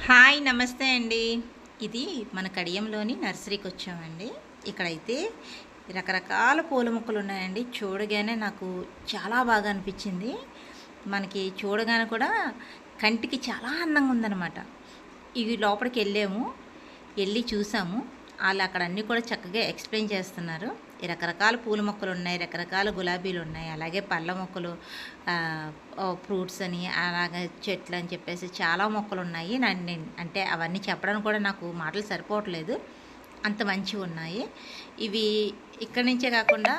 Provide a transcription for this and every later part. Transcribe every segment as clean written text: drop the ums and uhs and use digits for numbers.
Hi నమస్తే అండి. ఇది మన కడియంలోని నర్సరీకి వచ్చామండి. ఇక్కడైతే రకరకాల పూల మొక్కలు ఉన్నాయండి. చూడగానే నాకు చాలా బాగా అనిపించింది. మనకి చూడగానే కూడా కంటికి చాలా అందంగా ఉందన్నమాట. ఇవి లోపలికి వెళ్ళి చూసాము. వాళ్ళు అక్కడ అన్నీ కూడా చక్కగా ఎక్స్ప్లెయిన్ చేస్తున్నారు. ఈ రకరకాల పూల మొక్కలు ఉన్నాయి, రకరకాల గులాబీలు ఉన్నాయి, అలాగే పళ్ళ మొక్కలు, ఫ్రూట్స్ అని, అలాగే చెట్లు అని చెప్పేసి చాలా మొక్కలు ఉన్నాయి. అంటే అవన్నీ చెప్పడానికి కూడా నాకు మాటలు సరిపోవట్లేదు, అంత మంచివి ఉన్నాయి. ఇవి ఇక్కడి నుంచే కాకుండా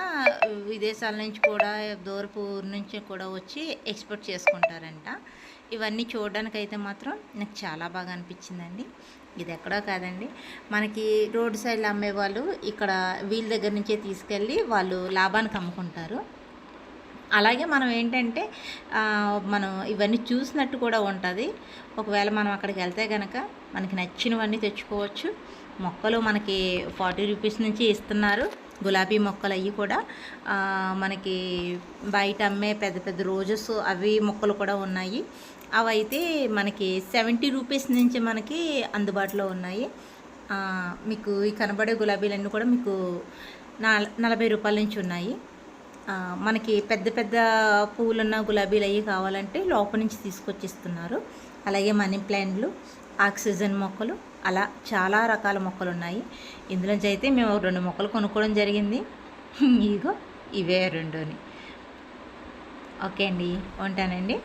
విదేశాల నుంచి కూడా, దూరపు ఊరు నుంచి కూడా వచ్చి ఎక్స్పోర్ట్ చేసుకుంటారంట. ఇవన్నీ చూడడానికి అయితే మాత్రం నాకు చాలా బాగా అనిపించిందండి. ఇది ఎక్కడో కాదండి, మనకి రోడ్ సైడ్లో అమ్మేవాళ్ళు ఇక్కడ వీళ్ళ దగ్గర నుంచే తీసుకెళ్ళి వాళ్ళు లాభానికి అమ్ముకుంటారు. అలాగే మనం ఏంటంటే మనం ఇవన్నీ చూసినట్టు కూడా ఉంటుంది. ఒకవేళ మనం అక్కడికి వెళ్తే కనుక మనకి నచ్చినవన్నీ తెచ్చుకోవచ్చు. మొక్కలు మనకి 40 రూపీస్ నుంచి ఇస్తున్నారు. గులాబీ మొక్కలు అవి కూడా మనకి బయట అమ్మే పెద్ద పెద్ద రోజెస్ అవి మొక్కలు కూడా ఉన్నాయి. అవైతే మనకి 70 రూపీస్ నుంచి మనకి అందుబాటులో ఉన్నాయి. మీకు ఈ కనబడే గులాబీలన్నీ కూడా మీకు 40 రూపాయల నుంచి ఉన్నాయి. మనకి పెద్ద పెద్ద పూలున్న గులాబీలు అవి కావాలంటే లోపల నుంచి తీసుకొచ్చిస్తున్నారు. అలాగే మనీ ప్లాంట్లు, ఆక్సిజన్ మొక్కలు, అలా చాలా రకాల మొక్కలు ఉన్నాయి. ఇందులోంచి అయితే మేము 2 మొక్కలు కొనుక్కోవడం జరిగింది. ఇగో ఇవే 2. ఓకే అండి, ఉంటానండి.